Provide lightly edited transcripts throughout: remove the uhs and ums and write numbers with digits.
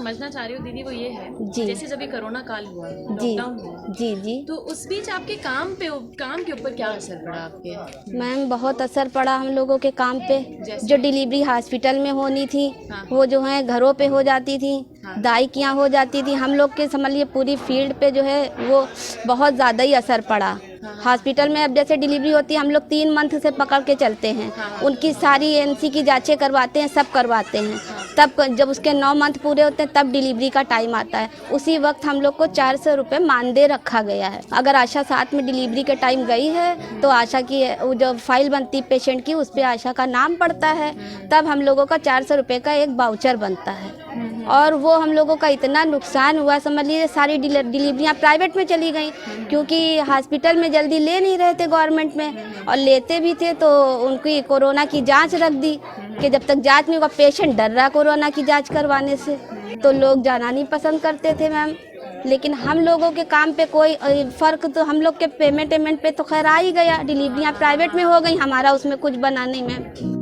समझना चाह रही हूँ दीदी वो ये है जी। जैसे जब ये कोरोना काल हुआ, जी लॉकडाउन हुआ, जी जी तो उस बीच आपके काम के ऊपर क्या असर पड़ा आपके? मैम, बहुत असर पड़ा हम लोगों के काम पे। जैसे? जो डिलीवरी हॉस्पिटल में होनी थी हाँ। वो जो है घरों पे हो जाती थी, हाँ। दाई की यहाँ हो जाती थी। हम लोग के समझ लिए पूरी फील्ड पे जो है वो बहुत ज़्यादा ही असर पड़ा। हॉस्पिटल में अब जैसे डिलीवरी होती है, हम लोग 3 मंथ से पकड़ के चलते हैं। उनकी सारी एनसी की जांचें करवाते हैं, सब करवाते हैं। तब जब उसके 9 मंथ पूरे होते हैं तब डिलीवरी का टाइम आता है। उसी वक्त हम लोग को 400 रुपये मानदेय रखा गया है। अगर आशा साथ में डिलीवरी के टाइम गई है तो आशा की वो जो फाइल बनती है पेशेंट की, उस पर आशा का नाम पड़ता है, तब हम लोगों का 400 रुपये का एक वाउचर बनता है। और वो हम लोगों का इतना नुकसान हुआ, समझ लीजिए सारी डिलीवरियाँ प्राइवेट में चली गई, क्योंकि हॉस्पिटल में जल्दी ले नहीं रहे थे गवर्नमेंट में, और लेते भी थे तो उनकी कोरोना की जांच रख दी कि जब तक जांच नहीं होगा, पेशेंट डर रहा कोरोना की जांच करवाने से, तो लोग जाना नहीं पसंद करते थे मैम। लेकिन हम लोगों के काम पे कोई फ़र्क, तो हम लोग के पेमेंट पे तो खैर आ ही गया। डिलीवरियाँ प्राइवेट में हो गई, हमारा उसमें कुछ बना नहीं मैम।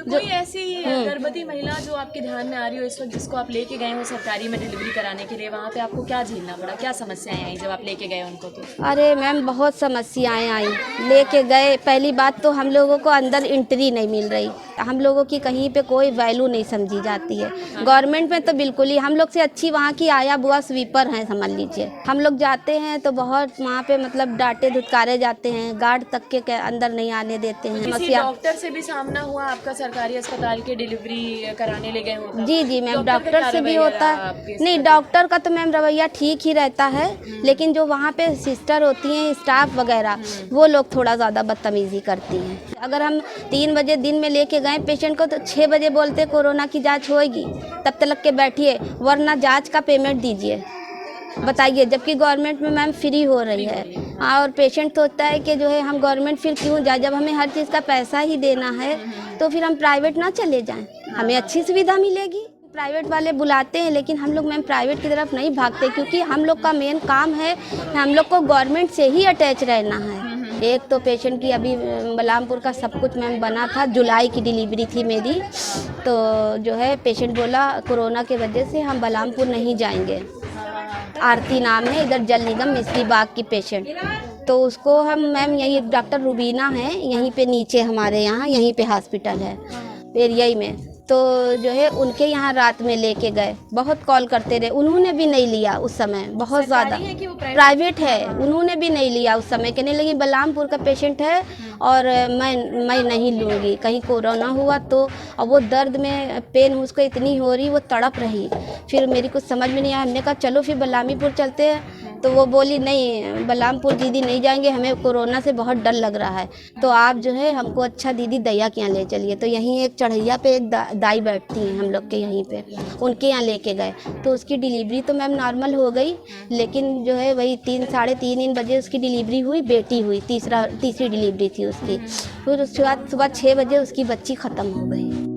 कोई ऐसी गर्भवती महिला जो आपके ध्यान में आ रही हो इस वक्त, जिसको आप लेके गए हो सरकारी में डिलीवरी कराने के लिए, वहाँ पे आपको क्या झेलना पड़ा, क्या समस्याएं आई जब आप लेके गए उनको? तो अरे मैम, बहुत समस्याएं आई। लेके गए, पहली बात तो हम लोगों को अंदर एंट्री नहीं मिल रही, हम लोगों की कहीं पे कोई वैल्यू नहीं समझी जाती है। गवर्नमेंट में तो बिल्कुल ही हम लोग से अच्छी वहाँ की आया बुआ स्वीपर हैं, समझ लीजिए। हम लोग जाते हैं तो बहुत वहाँ पे मतलब डांटे धुतकारे जाते हैं, गार्ड तक के अंदर नहीं आने देते हैं। किसी डॉक्टर से भी सामना हुआ आपका सरकारी अस्पताल के डिलीवरी कराने ले गए हो? जी जी मैम, डॉक्टर से भी होता है। नहीं, डॉक्टर का तो मैम रवैया ठीक ही रहता है, लेकिन जो वहाँ पे सिस्टर होती हैं, स्टाफ वगैरह, वो लोग थोड़ा ज़्यादा बदतमीज़ी करती हैं। अगर हम 3 बजे दिन में लेके गए पेशेंट को तो 6 बजे बोलते कोरोना की जांच होएगी, तब तक के बैठिए, वरना जांच का पेमेंट दीजिए। बताइए, जबकि गवर्नमेंट में मैम फ्री हो रही है। और पेशेंट सोचता है कि जो है हम गवर्नमेंट फिर क्यों जाए, जब हमें हर चीज़ का पैसा ही देना है तो फिर हम प्राइवेट ना चले जाएं, हमें अच्छी सुविधा मिलेगी। प्राइवेट वाले बुलाते हैं, लेकिन हम लोग मैम प्राइवेट की तरफ नहीं भागते, क्योंकि हम लोग का मेन काम है, हम लोग को गवर्नमेंट से ही अटैच रहना है। एक तो पेशेंट की अभी बलरामपुर का सब कुछ मैम बना था, जुलाई की डिलीवरी थी मेरी, तो जो है पेशेंट बोला कोरोना के वजह से हम बलरामपुर नहीं जाएंगे। आरती नाम है, इधर जल निगम मिस्त्री बाग की पेशेंट, तो उसको हम मैम यही डॉक्टर रुबीना है, यहीं पे नीचे हमारे यहाँ यहीं पे हॉस्पिटल है एरिया ही में, तो जो है उनके यहाँ रात में लेके गए। बहुत कॉल करते रहे, उन्होंने भी नहीं लिया उस समय, बहुत ज़्यादा प्राइवेट है, उन्होंने भी नहीं लिया उस समय, कहने लगी बलरामपुर का पेशेंट है और मैं नहीं लूँगी, कहीं कोरोना हुआ तो। और वो दर्द में पेन उसको इतनी हो रही, वो तड़प रही। फिर मेरी कुछ समझ में नहीं आया, हमने कहा चलो फिर बलरामीपुर चलते हैं, तो वो बोली नहीं बलरामपुर दीदी नहीं जाएंगे, हमें कोरोना से बहुत डर लग रहा है, तो आप जो है हमको अच्छा दीदी दैया के यहाँ ले चलिए। तो यहीं एक चढ़ैया पे एक दाई बैठती हैं हम लोग के यहीं पे, उनके यहाँ लेके गए, तो उसकी डिलीवरी तो मैम नॉर्मल हो गई, लेकिन जो है वही 3 साढ़े 3 बजे उसकी डिलीवरी हुई, बेटी हुई, तीसरी डिलीवरी थी उसकी। फिर उसके बाद सुबह 6 बजे उसकी बच्ची ख़त्म हो गई।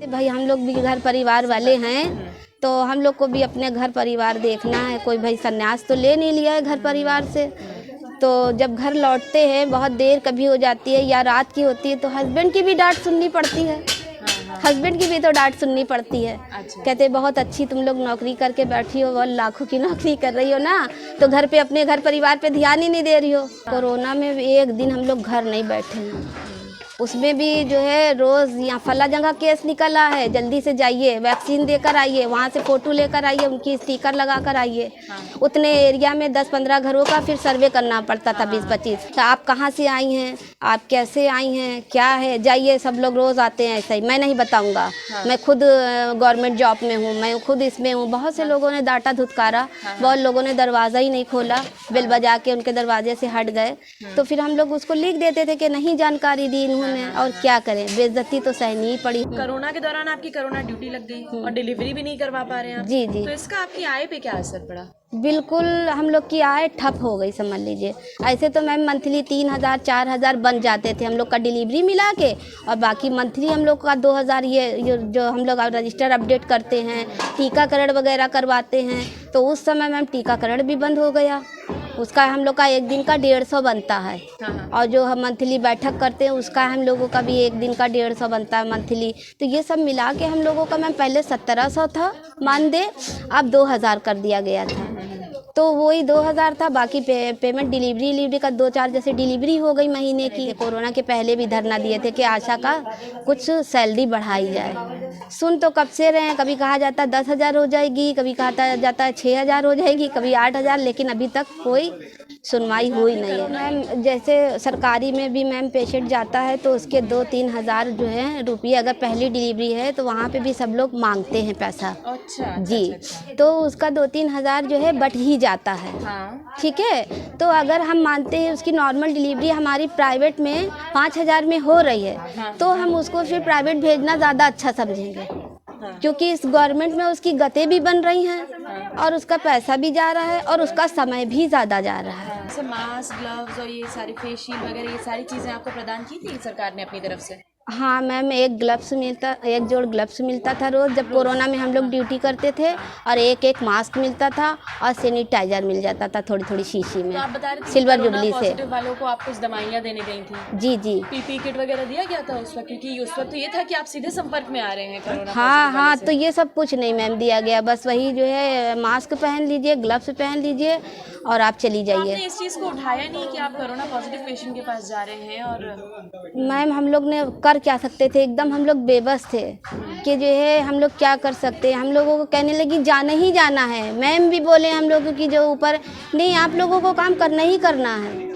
भाई हम लोग भी घर परिवार वाले हैं, तो हम लोग को भी अपने घर परिवार देखना है। कोई भाई संन्यास तो ले नहीं लिया है घर परिवार से, तो जब घर लौटते हैं बहुत देर कभी हो जाती है या रात की होती है, तो हस्बैंड की भी डांट सुननी पड़ती है। हस्बैंड की भी तो डांट सुननी पड़ती है। कहते बहुत अच्छी तुम लोग नौकरी करके बैठी हो और लाखों की नौकरी कर रही हो ना, तो घर पे अपने घर परिवार पे ध्यान ही नहीं दे रही हो। कोरोना में एक दिन हम लोग घर नहीं बैठे हैं, उसमें भी जो है रोज़ यहाँ फला जगह केस निकला है, जल्दी से जाइए वैक्सीन देकर आइए, वहाँ से फ़ोटो लेकर आइए, उनकी स्टिकर लगा कर आइए। उतने एरिया में 10-15 घरों का फिर सर्वे करना पड़ता था, 20-25। तो आप कहाँ से आई हैं, आप कैसे आई हैं, क्या है, जाइए, सब लोग रोज़ आते हैं ऐसा ही, मैं नहीं बताऊँगा, मैं खुद गवर्नमेंट जॉब में हूँ, मैं खुद इसमें हूँ। बहुत से लोगों ने डांटा धुतकारा, बहुत लोगों ने दरवाज़ा ही नहीं खोला, बेल बजा के उनके दरवाजे से हट गए, तो फिर हम लोग उसको लिख देते थे कि नहीं जानकारी दी इन्होंने, और क्या करें, बेइज्जती तो सहनी ही पड़ी। कोरोना के दौरान आपकी कोरोना ड्यूटी लग गई और डिलीवरी भी नहीं करवा पा रहे हैं आप। जी जी, तो इसका आपकी आय पे क्या असर पड़ा? बिल्कुल हम लोग की आय ठप हो गई, समझ लीजिए। ऐसे तो मैम मंथली 3,000-4,000 बन जाते थे हम लोग का डिलीवरी मिला के, और बाकी मंथली हम लोग का 2,000 ये जो हम लोग रजिस्टर अपडेट करते हैं, टीकाकरण वगैरह करवाते हैं, तो उस समय मैम टीकाकरण भी बंद हो गया। उसका हम लोग का एक दिन का 150 बनता है। हाँ। और जो हम मंथली बैठक करते हैं उसका हम लोगों का भी एक दिन का 150 बनता है मंथली। तो ये सब मिला के हम लोगों का मैम पहले 1700 था मानदेय, अब 2000 कर दिया गया था। तो वही 2000 था, बाकी पेमेंट डिलीवरी का 2-4 जैसे डिलीवरी हो गई महीने की। कोरोना के पहले भी धरना दिए थे कि आशा का कुछ सैलरी बढ़ाई जाए। सुन तो कब से रहे हैं, कभी कहा जाता 10,000 हो जाएगी, कभी कहा जाता है 6,000 हो जाएगी, कभी 8,000, लेकिन अभी तक कोई सुनवाई हुई नहीं है। मैम जैसे सरकारी में भी मैम पेशेंट जाता है तो उसके 2-3 हज़ार जो है रुपये, अगर पहली डिलीवरी है तो वहाँ पे भी सब लोग मांगते हैं पैसा। अच्छा जी, तो उसका 2-3 हज़ार जो है बट ही जाता है। हाँ। ठीक है, तो अगर हम मानते हैं उसकी नॉर्मल डिलीवरी हमारी प्राइवेट में 5,000 में हो रही है, तो हम उसको फिर प्राइवेट भेजना ज़्यादा अच्छा समझेंगे, क्योंकि इस गवर्नमेंट में उसकी गतें भी बन रही हैं और उसका पैसा भी जा रहा है और उसका समय भी ज़्यादा जा रहा है। जैसे मास्क, ग्लव्स और ये सारी फेस शील्ड वगैरह ये सारी चीज़ें आपको प्रदान की थी सरकार ने अपनी तरफ से? हाँ मैम, एक जोड़ ग्लव्स मिलता था रोज़ जब कोरोना में हम लोग ड्यूटी करते थे, और एक मास्क मिलता था और सैनिटाइजर मिल जाता था थोड़ी शीशी में। तो आप बता रहे थे सिल्वर कोरोना जुबली से। पॉजिटिव वालों को आप कुछ दवाइयाँ देने गई थी? जी जी। पीपी किट वगैरह दिया गया था उस वक्त? क्योंकि उस वक्त तो ये था कि आप सीधे संपर्क में आ रहे हैं कोरोना हाँ, तो ये सब कुछ नहीं मैम दिया गया, बस वही जो है मास्क पहन लीजिए, ग्लव्स पहन लीजिए और आप चली जाइए। आपने इस चीज़ को उठाया नहीं कि आप कोरोना पॉजिटिव पेशेंट के पास जा रहे हैं? और मैम हम लोग ने कर क्या सकते थे, एकदम हम लोग बेबस थे कि जो है हम लोग क्या कर सकते हैं। हम लोगों को कहने लगी जाना ही जाना है, मैम भी बोले हम लोगों की जो ऊपर, नहीं आप लोगों को काम करना ही करना है।